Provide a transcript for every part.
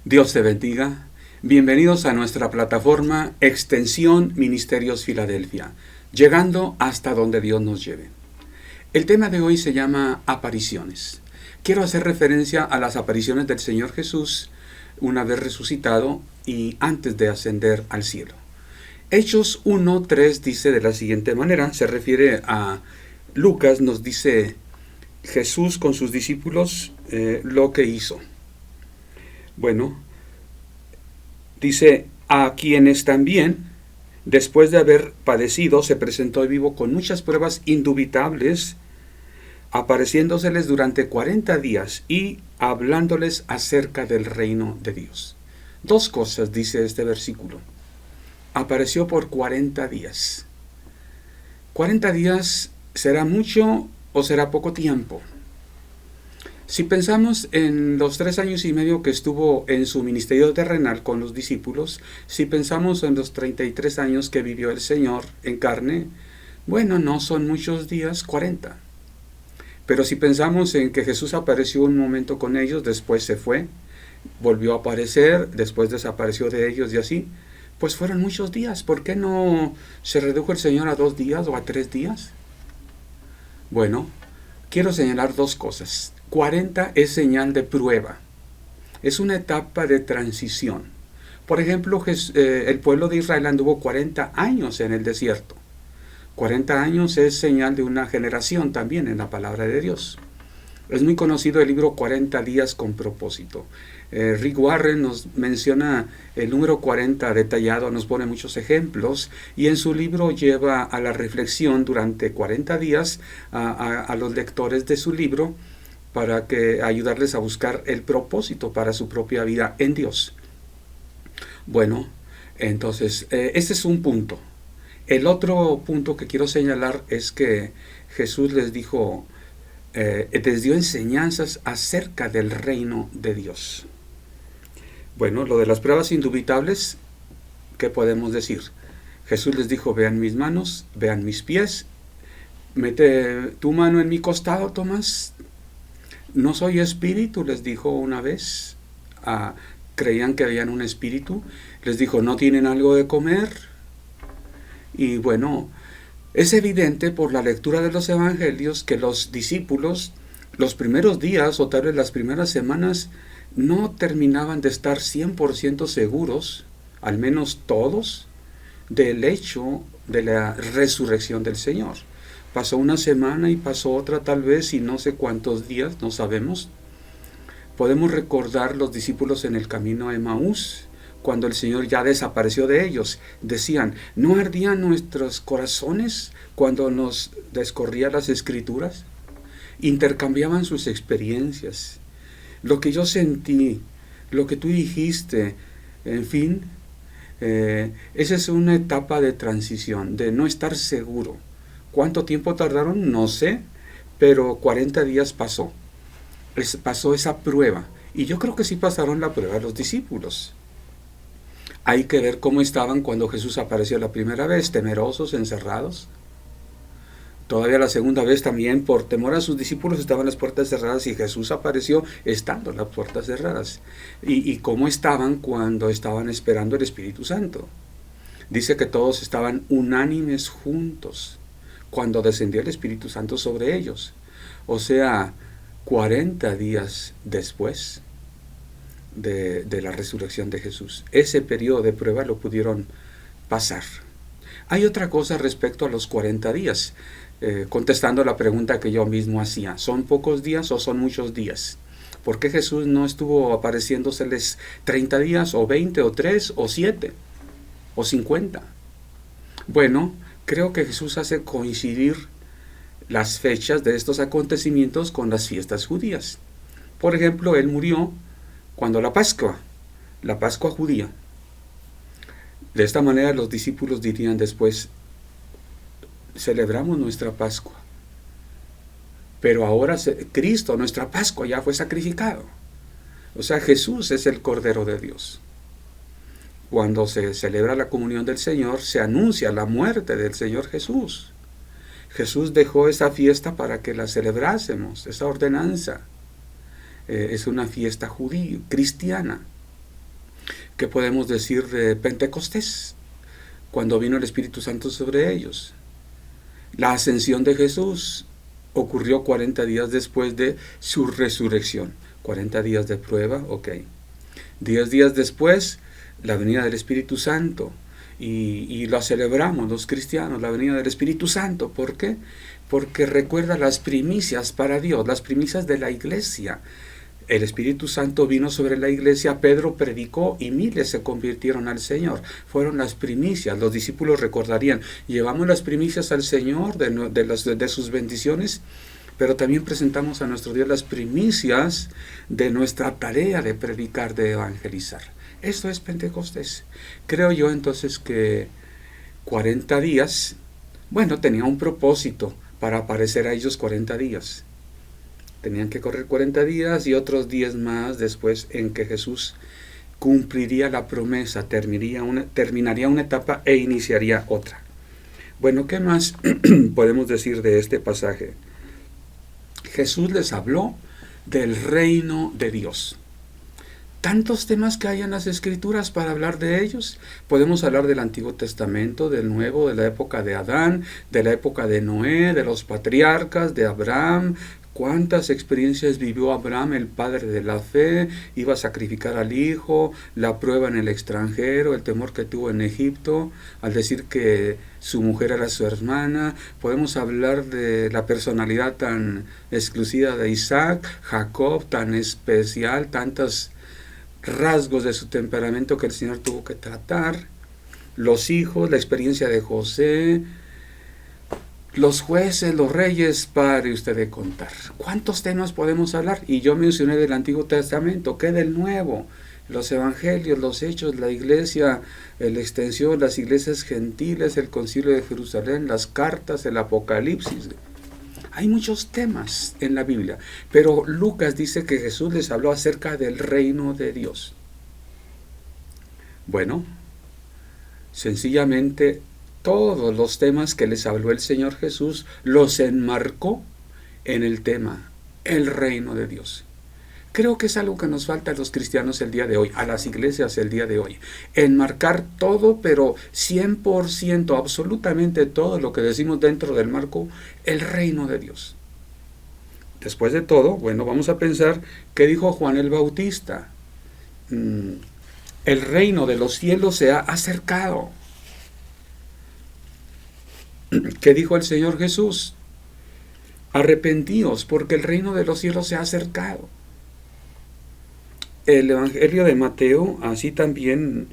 Dios te bendiga. Bienvenidos a nuestra plataforma Extensión Ministerios Filadelfia, llegando hasta donde Dios nos lleve. El tema de hoy se llama apariciones. Quiero hacer referencia a las apariciones del Señor Jesús una vez resucitado y antes de ascender al cielo. Hechos 1:3 dice de la siguiente manera, se refiere a Lucas, nos dice Jesús con sus discípulos lo que hizo. Bueno, dice, a quienes también, después de haber padecido, se presentó vivo con muchas pruebas indubitables, apareciéndoseles durante 40 días y hablándoles acerca del reino de Dios. Dos cosas dice este versículo. Apareció por 40 días. 40 días, ¿será mucho o será poco tiempo? Si pensamos en los 3 años y medio que estuvo en su ministerio terrenal con los discípulos, si pensamos en los 33 años que vivió el Señor en carne, bueno, no son muchos días, 40. Pero si pensamos en que Jesús apareció un momento con ellos, después se fue, volvió a aparecer, después desapareció de ellos y así, pues fueron muchos días. ¿Por qué no se redujo el Señor a 2 días o a 3 días? Bueno, quiero señalar dos cosas. 40 es señal de prueba. Es una etapa de transición. Por ejemplo, el pueblo de Israel anduvo 40 años en el desierto. 40 años es señal de una generación también en la palabra de Dios. Es muy conocido el libro 40 días con propósito. Rick Warren nos menciona el número 40 detallado, nos pone muchos ejemplos y en su libro lleva a la reflexión durante 40 días a los lectores de su libro para que ayudarles a buscar el propósito para su propia vida en Dios. Bueno, entonces, este es un punto. El otro punto que quiero señalar es que Jesús les dijo, les dio enseñanzas acerca del reino de Dios. Bueno, lo de las pruebas indubitables, ¿qué podemos decir? Jesús les dijo, vean mis manos, vean mis pies, mete tu mano en mi costado, Tomás. No soy espíritu, les dijo una vez. Creían que habían un espíritu. Les dijo, ¿no tienen algo de comer? Y bueno, es evidente por la lectura de los evangelios que los discípulos, los primeros días o tal vez las primeras semanas, no terminaban de estar 100% seguros, al menos todos, del hecho de la resurrección del Señor. Pasó una semana y pasó otra tal vez y no sé cuántos días, no sabemos. Podemos recordar los discípulos en el camino a Emaús, cuando el Señor ya desapareció de ellos. Decían, ¿no ardían nuestros corazones cuando nos descorría las Escrituras? Intercambiaban sus experiencias. Lo que yo sentí, lo que tú dijiste, en fin, esa es una etapa de transición, de no estar seguro. ¿Cuánto tiempo tardaron? No sé, pero 40 días pasó. Pasó esa prueba. Y yo creo que sí pasaron la prueba los discípulos. Hay que ver cómo estaban cuando Jesús apareció la primera vez, temerosos, encerrados. Todavía la segunda vez también, por temor a sus discípulos, estaban las puertas cerradas y Jesús apareció estando las puertas cerradas. ¿Y cómo estaban cuando estaban esperando el Espíritu Santo? Dice que todos estaban unánimes juntos cuando descendió el Espíritu Santo sobre ellos. O sea, 40 días después de la resurrección de Jesús. Ese periodo de prueba lo pudieron pasar. Hay otra cosa respecto a los 40 días, contestando la pregunta que yo mismo hacía. ¿Son pocos días o son muchos días? ¿Por qué Jesús no estuvo apareciéndoseles 30 días o 20 o 3 o 7 o 50? Bueno, creo que Jesús hace coincidir las fechas de estos acontecimientos con las fiestas judías. Por ejemplo, Él murió cuando la Pascua judía. De esta manera los discípulos dirían después, celebramos nuestra Pascua, pero ahora Cristo, nuestra Pascua, ya fue sacrificado. O sea, Jesús es el Cordero de Dios. Cuando se celebra la comunión del Señor, se anuncia la muerte del Señor Jesús. Jesús dejó esa fiesta para que la celebrásemos, esa ordenanza. Es una fiesta judía, cristiana. ¿Qué podemos decir de Pentecostés? Cuando vino el Espíritu Santo sobre ellos. La ascensión de Jesús ocurrió 40 días después de su resurrección. 40 días de prueba, ok. 10 días después, la venida del Espíritu Santo. Y la celebramos los cristianos, la venida del Espíritu Santo. ¿Por qué? Porque recuerda las primicias para Dios, las primicias de la iglesia. El Espíritu Santo vino sobre la iglesia, Pedro predicó y miles se convirtieron al Señor. Fueron las primicias, los discípulos recordarían, llevamos las primicias al Señor de sus bendiciones, pero también presentamos a nuestro Dios las primicias de nuestra tarea de predicar, de evangelizar. Esto es Pentecostés. Creo yo entonces que 40 días, bueno, tenía un propósito para aparecer a ellos 40 días. Tenían que correr 40 días y otros 10 más después en que Jesús cumpliría la promesa, terminaría una etapa e iniciaría otra. Bueno, ¿qué más podemos decir de este pasaje? Jesús les habló del reino de Dios. Tantos temas que hay en las Escrituras para hablar de ellos. Podemos hablar del Antiguo Testamento, del Nuevo, de la época de Adán, de la época de Noé, de los patriarcas, de Abraham. ¿Cuántas experiencias vivió Abraham, el padre de la fe? Iba a sacrificar al hijo, la prueba en el extranjero, el temor que tuvo en Egipto, al decir que su mujer era su hermana. Podemos hablar de la personalidad tan exclusiva de Isaac, Jacob, tan especial, tantos rasgos de su temperamento que el Señor tuvo que tratar. Los hijos, la experiencia de José, los jueces, los reyes, pare usted de contar. ¿Cuántos temas podemos hablar? Y yo mencioné del Antiguo Testamento, ¿qué del Nuevo? Los evangelios, los hechos, la iglesia, la extensión, las iglesias gentiles, el concilio de Jerusalén, las cartas, el Apocalipsis. Hay muchos temas en la Biblia, pero Lucas dice que Jesús les habló acerca del reino de Dios. Bueno, sencillamente todos los temas que les habló el Señor Jesús los enmarcó en el tema, el reino de Dios. Creo que es algo que nos falta a los cristianos el día de hoy, a las iglesias el día de hoy. Enmarcar todo, pero 100%, absolutamente todo lo que decimos dentro del marco, el reino de Dios. Después de todo, bueno, vamos a pensar qué dijo Juan el Bautista. El reino de los cielos se ha acercado. ¿Qué dijo el Señor Jesús? Arrepentíos, porque el reino de los cielos se ha acercado. El Evangelio de Mateo, así también,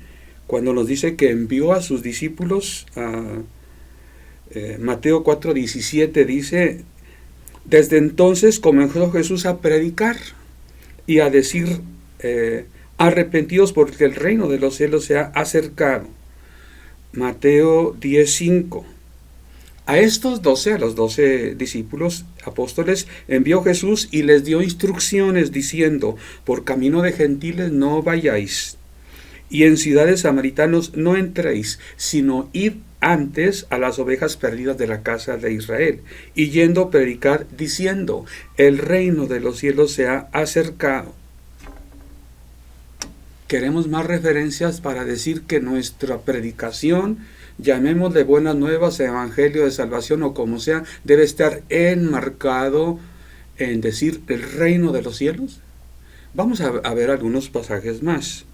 cuando nos dice que envió a sus discípulos, Mateo 4:17 dice, desde entonces comenzó Jesús a predicar y a decir, arrepentíos porque el reino de los cielos se ha acercado. Mateo 10:5. A estos 12, a los 12 discípulos, apóstoles, envió Jesús y les dio instrucciones diciendo, por camino de gentiles no vayáis, y en ciudades samaritanos no entréis, sino id antes a las ovejas perdidas de la casa de Israel, y yendo predicad diciendo, el reino de los cielos se ha acercado. Queremos más referencias para decir que nuestra predicación, llamémosle buenas nuevas, evangelio de salvación o como sea, debe estar enmarcado en decir el reino de los cielos. Vamos a ver algunos pasajes más.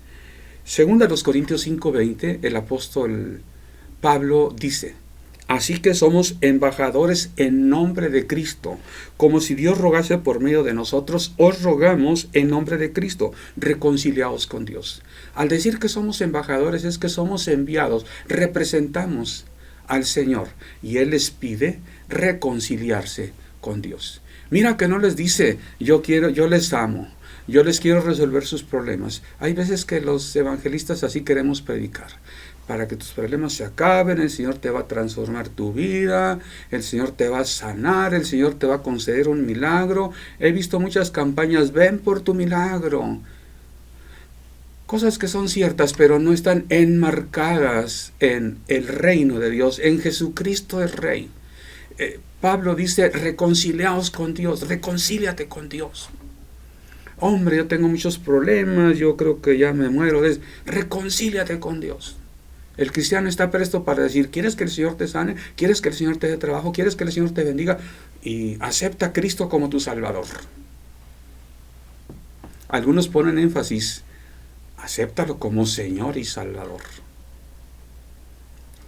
Según a los Corintios 5:20, el apóstol Pablo dice, así que somos embajadores en nombre de Cristo, como si Dios rogase por medio de nosotros, os rogamos en nombre de Cristo, reconciliaos con Dios. Al decir que somos embajadores es que somos enviados, representamos al Señor y Él les pide reconciliarse con Dios. Mira que no les dice, yo les amo, yo les quiero resolver sus problemas. Hay veces que los evangelistas así queremos predicar. Para que tus problemas se acaben, el Señor te va a transformar tu vida, el Señor te va a sanar, el Señor te va a conceder un milagro. He visto muchas campañas, ven por tu milagro. Cosas que son ciertas, pero no están enmarcadas en el reino de Dios, en Jesucristo el Rey. Pablo dice, reconciliaos con Dios, reconcíliate con Dios. hombre, yo tengo muchos problemas, yo creo que ya me muero. Reconcíliate con Dios. El cristiano está presto para decir, ¿quieres que el Señor te sane? ¿Quieres que el Señor te dé trabajo? ¿Quieres que el Señor te bendiga? Y acepta a Cristo como tu Salvador. Algunos ponen énfasis, acéptalo como Señor y Salvador.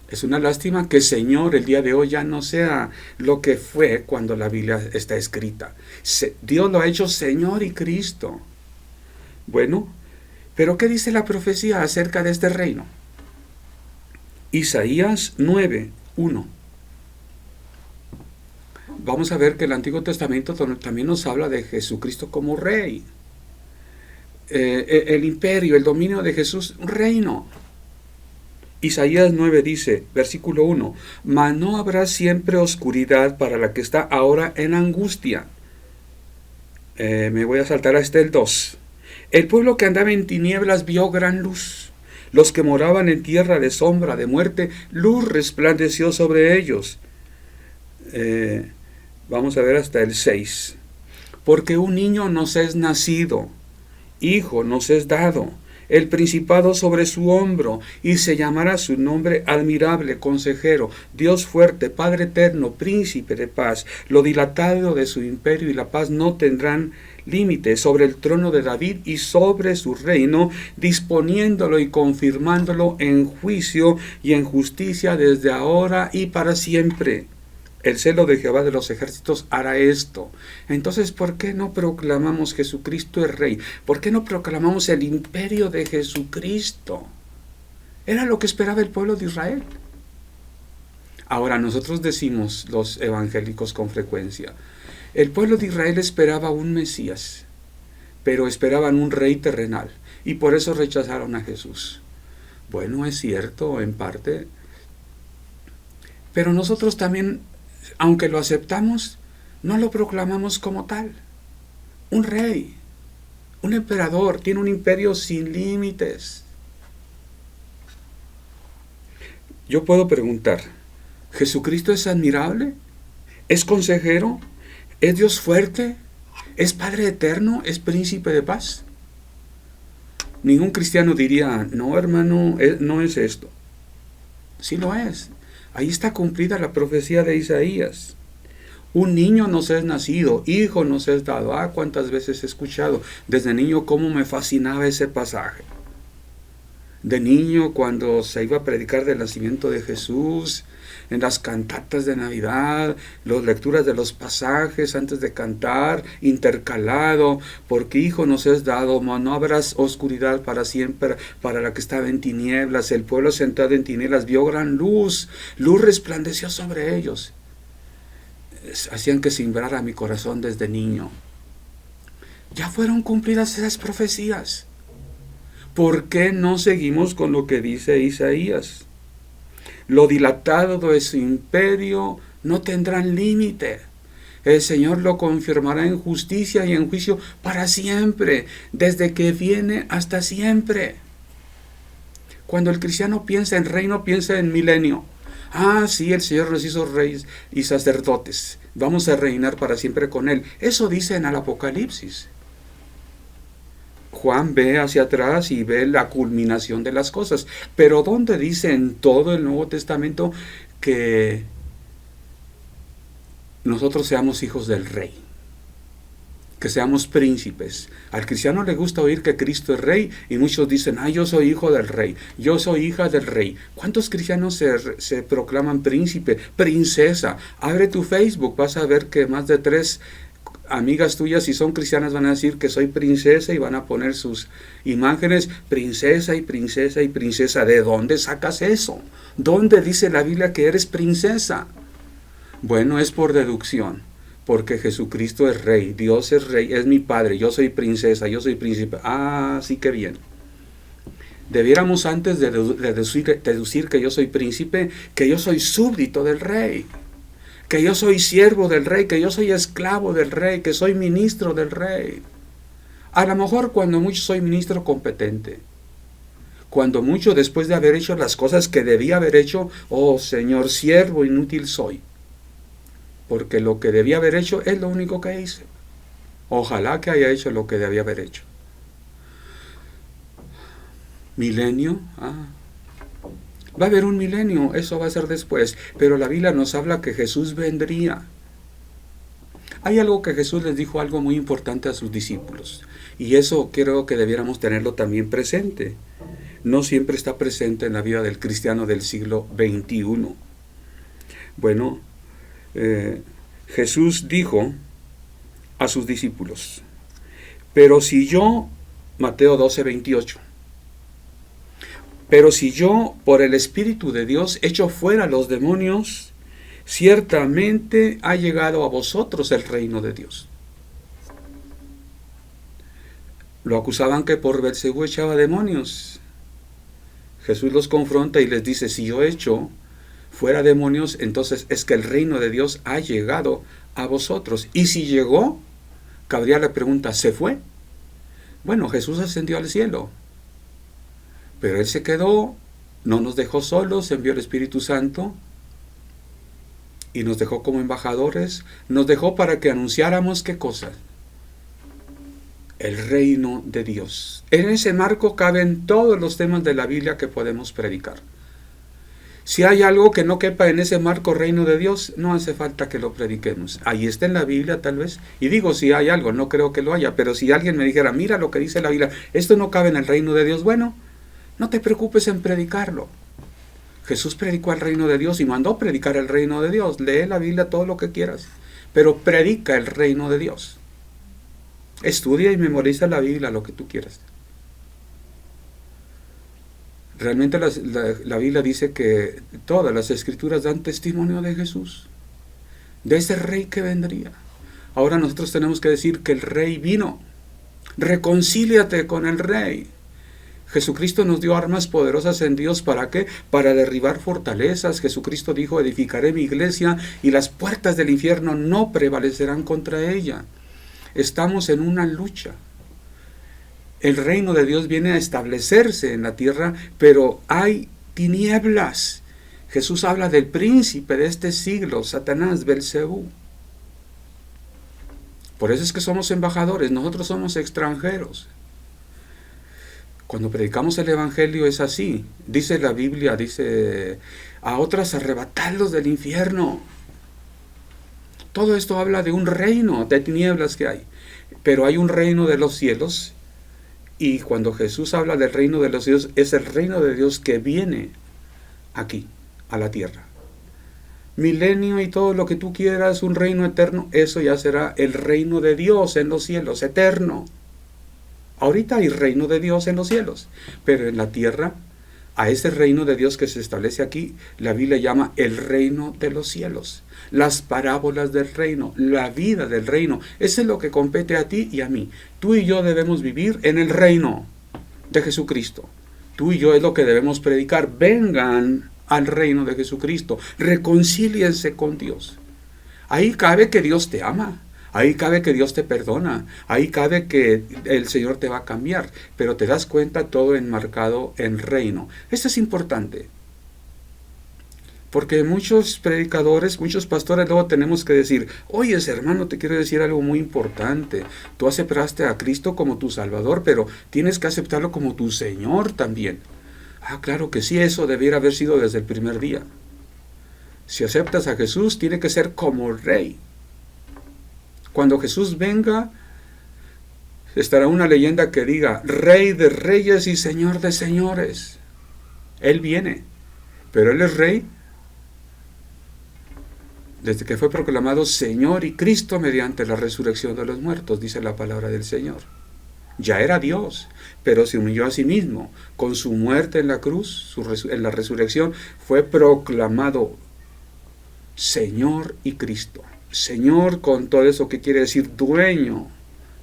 Es una lástima que Señor el día de hoy ya no sea lo que fue cuando la Biblia está escrita. Dios lo ha hecho Señor y Cristo. Bueno, pero ¿qué dice la profecía acerca de este reino? Isaías 9:1. Vamos a ver que el Antiguo Testamento también nos habla de Jesucristo como rey. El imperio, el dominio de Jesús, un reino. Isaías 9 dice, versículo 1, mas no habrá siempre oscuridad para la que está ahora en angustia. Me voy a saltar hasta el 2. El pueblo que andaba en tinieblas vio gran luz. Los que moraban en tierra de sombra, de muerte, luz resplandeció sobre ellos. Vamos a ver hasta el 6. Porque un niño nos es nacido, hijo nos es dado, el principado sobre su hombro, y se llamará su nombre admirable, consejero, Dios fuerte, Padre eterno, príncipe de paz. Lo dilatado de su imperio y la paz no tendrán límite sobre el trono de David y sobre su reino, disponiéndolo y confirmándolo en juicio y en justicia desde ahora y para siempre. El celo de Jehová de los ejércitos hará esto. Entonces, ¿por qué no proclamamos Jesucristo es Rey? ¿Por qué no proclamamos el imperio de Jesucristo? Era lo que esperaba el pueblo de Israel. Ahora, nosotros decimos, los evangélicos con frecuencia, el pueblo de Israel esperaba un Mesías, pero esperaban un rey terrenal, y por eso rechazaron a Jesús. Bueno, es cierto, en parte, pero nosotros también, aunque lo aceptamos, no lo proclamamos como tal. Un rey, un emperador, tiene un imperio sin límites. Yo puedo preguntar, ¿Jesucristo es admirable? ¿Es consejero? ¿Es Dios fuerte? ¿Es Padre eterno? ¿Es príncipe de paz? Ningún cristiano diría, no hermano, no es esto. Sí lo es. Ahí está cumplida la profecía de Isaías. Un niño nos es nacido, hijo nos es dado. Ah, cuántas veces he escuchado desde niño cómo me fascinaba ese pasaje. De niño, cuando se iba a predicar del nacimiento de Jesús, en las cantatas de Navidad, las lecturas de los pasajes antes de cantar, intercalado, porque hijo nos es dado, no habrás oscuridad para siempre, para la que estaba en tinieblas. El pueblo sentado en tinieblas vio gran luz, luz resplandeció sobre ellos. Hacían que sembrara mi corazón desde niño. Ya fueron cumplidas esas profecías. ¿Por qué no seguimos con lo que dice Isaías? Lo dilatado de su imperio no tendrán límite. El Señor lo confirmará en justicia y en juicio para siempre, desde que viene hasta siempre. Cuando el cristiano piensa en reino, piensa en milenio. Ah, sí, el Señor nos hizo reyes y sacerdotes. Vamos a reinar para siempre con Él. Eso dice en el Apocalipsis. Juan ve hacia atrás y ve la culminación de las cosas. Pero ¿dónde dice en todo el Nuevo Testamento que nosotros seamos hijos del Rey? Que seamos príncipes. Al cristiano le gusta oír que Cristo es Rey y muchos dicen, yo soy hijo del Rey, yo soy hija del Rey. ¿Cuántos cristianos se proclaman príncipe, princesa? Abre tu Facebook, vas a ver que más de 3 amigas tuyas, si son cristianas, van a decir que soy princesa y van a poner sus imágenes, princesa y princesa y princesa. ¿De dónde sacas eso? ¿Dónde dice la Biblia que eres princesa? Bueno, es por deducción, porque Jesucristo es Rey, Dios es Rey, es mi Padre, yo soy princesa, yo soy príncipe. Ah, sí que bien. Debiéramos antes de deducir que yo soy príncipe, que yo soy súbdito del Rey, que yo soy siervo del Rey, que yo soy esclavo del Rey, que soy ministro del Rey. A lo mejor cuando mucho soy ministro competente. Cuando mucho después de haber hecho las cosas que debía haber hecho, oh Señor, siervo inútil soy. Porque lo que debía haber hecho es lo único que hice. Ojalá que haya hecho lo que debía haber hecho. ¿Milenio? Va a haber un milenio, eso va a ser después, pero la Biblia nos habla que Jesús vendría. Hay algo que Jesús les dijo, algo muy importante a sus discípulos, y eso creo que debiéramos tenerlo también presente. No siempre está presente en la vida del cristiano del siglo XXI. Bueno, Jesús dijo a sus discípulos, pero si yo, Mateo 12:28, pero si yo por el Espíritu de Dios echo fuera los demonios, ciertamente ha llegado a vosotros el reino de Dios. Lo acusaban que por Belcebú echaba demonios. Jesús los confronta y les dice, si yo echo fuera demonios, entonces es que el reino de Dios ha llegado a vosotros. Y si llegó, cabría la pregunta, ¿se fue? Bueno, Jesús ascendió al cielo, pero Él se quedó, no nos dejó solos, envió el Espíritu Santo y nos dejó como embajadores, nos dejó para que anunciáramos ¿qué cosa? El reino de Dios. En ese marco caben todos los temas de la Biblia que podemos predicar. Si hay algo que no quepa en ese marco reino de Dios, no hace falta que lo prediquemos. Ahí está en la Biblia tal vez. Y digo si hay algo, no creo que lo haya, pero si alguien me dijera, mira lo que dice la Biblia, esto no cabe en el reino de Dios, bueno, no te preocupes en predicarlo. Jesús predicó el reino de Dios y mandó predicar el reino de Dios. Lee la Biblia todo lo que quieras, pero predica el reino de Dios. Estudia y memoriza la Biblia, lo que tú quieras. Realmente la Biblia dice que todas las escrituras dan testimonio de Jesús, de ese rey que vendría. Ahora nosotros tenemos que decir que el rey vino. Reconcíliate con el rey. Jesucristo nos dio armas poderosas en Dios, ¿para qué? Para derribar fortalezas. Jesucristo dijo, edificaré mi iglesia y las puertas del infierno no prevalecerán contra ella. Estamos en una lucha. El reino de Dios viene a establecerse en la tierra, pero hay tinieblas. Jesús habla del príncipe de este siglo, Satanás, Belcebú. Por eso es que somos embajadores, nosotros somos extranjeros. Cuando predicamos el Evangelio es así. Dice la Biblia, dice, a otras arrebatarlos del infierno. Todo esto habla de un reino de tinieblas que hay. Pero hay un reino de los cielos. Y cuando Jesús habla del reino de los cielos, es el reino de Dios que viene aquí, a la tierra. Milenio y todo lo que tú quieras, un reino eterno, eso ya será el reino de Dios en los cielos, eterno. Ahorita hay reino de Dios en los cielos, pero en la tierra, a ese reino de Dios que se establece aquí, la Biblia llama el reino de los cielos. Las parábolas del reino, la vida del reino, eso es lo que compete a ti y a mí. Tú y yo debemos vivir en el reino de Jesucristo. Tú y yo es lo que debemos predicar. Vengan al reino de Jesucristo, reconcíliense con Dios. Ahí cabe que Dios te ama. Ahí cabe que Dios te perdona, ahí cabe que el Señor te va a cambiar, pero te das cuenta todo enmarcado en reino. Esto es importante, porque muchos predicadores, muchos pastores luego tenemos que decir, oye hermano, te quiero decir algo muy importante, tú aceptaste a Cristo como tu Salvador, pero tienes que aceptarlo como tu Señor también. Claro que sí, eso debiera haber sido desde el primer día. Si aceptas a Jesús, tiene que ser como Rey. Cuando Jesús venga, estará una leyenda que diga, Rey de reyes y Señor de señores. Él viene, pero Él es Rey desde que fue proclamado Señor y Cristo mediante la resurrección de los muertos, dice la palabra del Señor. Ya era Dios, pero se humilló a sí mismo. Con su muerte en la cruz, en la resurrección, fue proclamado Señor y Cristo. Señor con todo eso que quiere decir dueño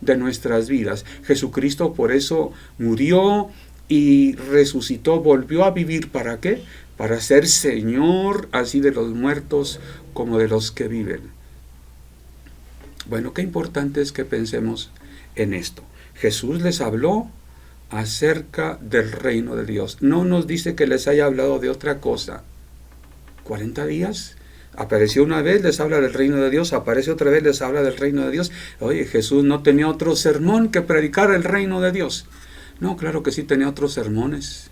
de nuestras vidas. Jesucristo por eso murió y resucitó, volvió a vivir. ¿Para qué? Para ser Señor así de los muertos como de los que viven. Bueno, qué importante es que pensemos en esto. Jesús les habló acerca del reino de Dios. No nos dice que les haya hablado de otra cosa. 40 días Apareció una vez, les habla del reino de Dios, aparece otra vez, les habla del reino de Dios. Oye, Jesús no tenía otro sermón que predicar el reino de Dios. No, claro que sí tenía otros sermones,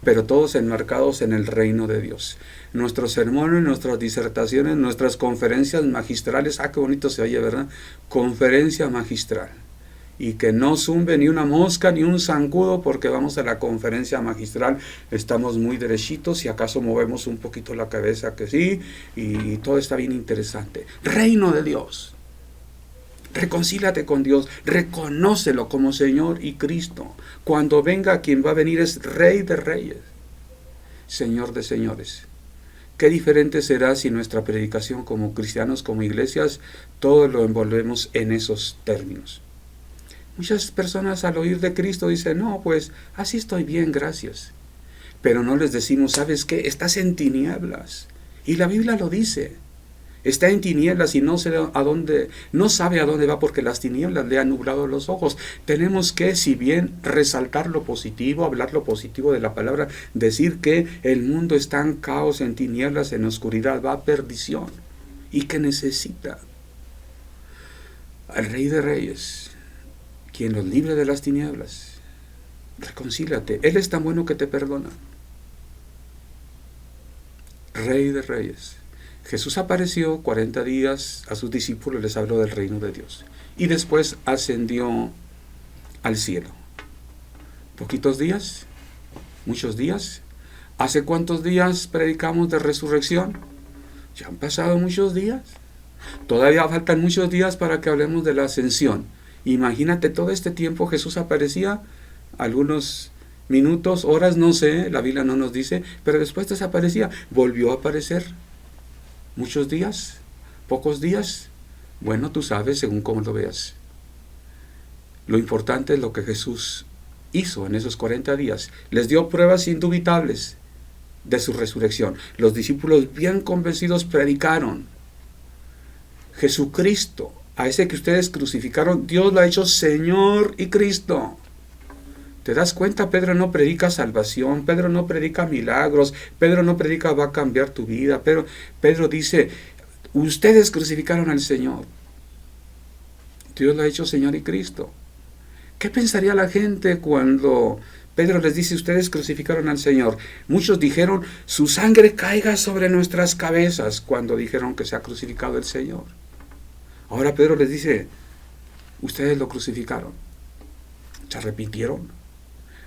pero todos enmarcados en el reino de Dios. Nuestros sermones, nuestras disertaciones, nuestras conferencias magistrales, qué bonito se oye, ¿verdad? Conferencia magistral. Y que no zumbe ni una mosca ni un zancudo porque vamos a la conferencia magistral, estamos muy derechitos y acaso movemos un poquito la cabeza que sí, y todo está bien interesante. Reino de Dios. Reconcíliate con Dios, reconócelo como Señor y Cristo. Cuando venga, quien va a venir es Rey de Reyes, Señor de Señores. Qué diferente será si nuestra predicación como cristianos, como iglesias, todo lo envolvemos en esos términos. Muchas personas al oír de Cristo dicen, no, pues así estoy bien, gracias. Pero no les decimos, ¿sabes qué? Estás en tinieblas. Y la Biblia lo dice. Está en tinieblas y no sabe a dónde va porque las tinieblas le han nublado los ojos. Tenemos que, si bien resaltar lo positivo, hablar lo positivo de la palabra, decir que el mundo está en caos, en tinieblas, en oscuridad, va a perdición. Y que necesita al Rey de Reyes, quien los libre de las tinieblas. Reconcíliate. Él es tan bueno que te perdona. Rey de Reyes. Jesús apareció 40 días a sus discípulos, les habló del reino de Dios. Y después ascendió al cielo. ¿Poquitos días? ¿Muchos días? ¿Hace cuántos días predicamos de resurrección? Ya han pasado muchos días. Todavía faltan muchos días para que hablemos de la ascensión. Imagínate, todo este tiempo Jesús aparecía, algunos minutos, horas, no sé, la Biblia no nos dice, pero después desaparecía, volvió a aparecer. ¿Muchos días? ¿Pocos días? Bueno, tú sabes según cómo lo veas. Lo importante es lo que Jesús hizo en esos 40 días. Les dio pruebas indubitables de su resurrección. Los discípulos bien convencidos predicaron. Jesucristo, a ese que ustedes crucificaron, Dios lo ha hecho Señor y Cristo. ¿Te das cuenta? Pedro no predica salvación, Pedro no predica milagros, Pedro no predica va a cambiar tu vida, pero Pedro dice, ustedes crucificaron al Señor. Dios lo ha hecho Señor y Cristo. ¿Qué pensaría la gente cuando Pedro les dice, ustedes crucificaron al Señor? Muchos dijeron, su sangre caiga sobre nuestras cabezas cuando dijeron que se ha crucificado el Señor. Ahora Pedro les dice, ustedes lo crucificaron. ¿Se arrepintieron?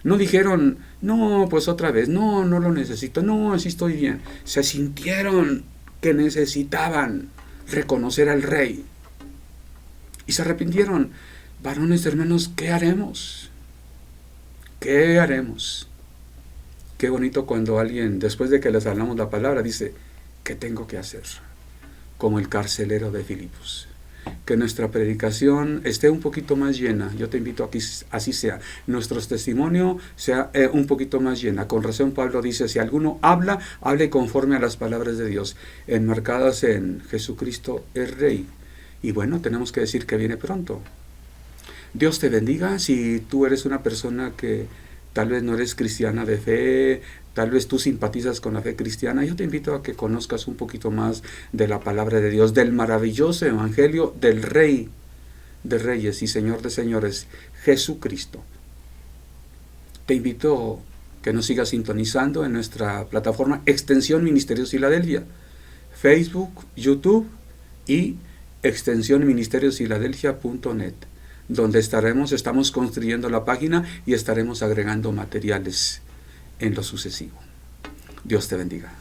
No dijeron, no, pues otra vez, no lo necesito, no, así estoy bien. Se sintieron que necesitaban reconocer al Rey. Y se arrepintieron. Varones, hermanos, ¿qué haremos? ¿Qué haremos? Qué bonito cuando alguien, después de que les hablamos la palabra, dice, ¿qué tengo que hacer? Como el carcelero de Filipos. Que nuestra predicación esté un poquito más llena. Yo te invito a que así sea. Nuestro testimonio sea un poquito más llena. Con razón Pablo dice, si alguno habla, hable conforme a las palabras de Dios, enmarcadas en Jesucristo el Rey. Y bueno, tenemos que decir que viene pronto. Dios te bendiga. Si tú eres una persona que tal vez no eres cristiana de fe, tal vez tú simpatizas con la fe cristiana, yo te invito a que conozcas un poquito más de la palabra de Dios, del maravilloso evangelio del Rey de Reyes y Señor de Señores, Jesucristo. Te invito a que nos sigas sintonizando en nuestra plataforma Extensión Ministerios Filadelfia, Facebook, YouTube y extensionministeriosfiladelfia.net, donde estamos construyendo la página y estaremos agregando materiales en lo sucesivo. Dios te bendiga.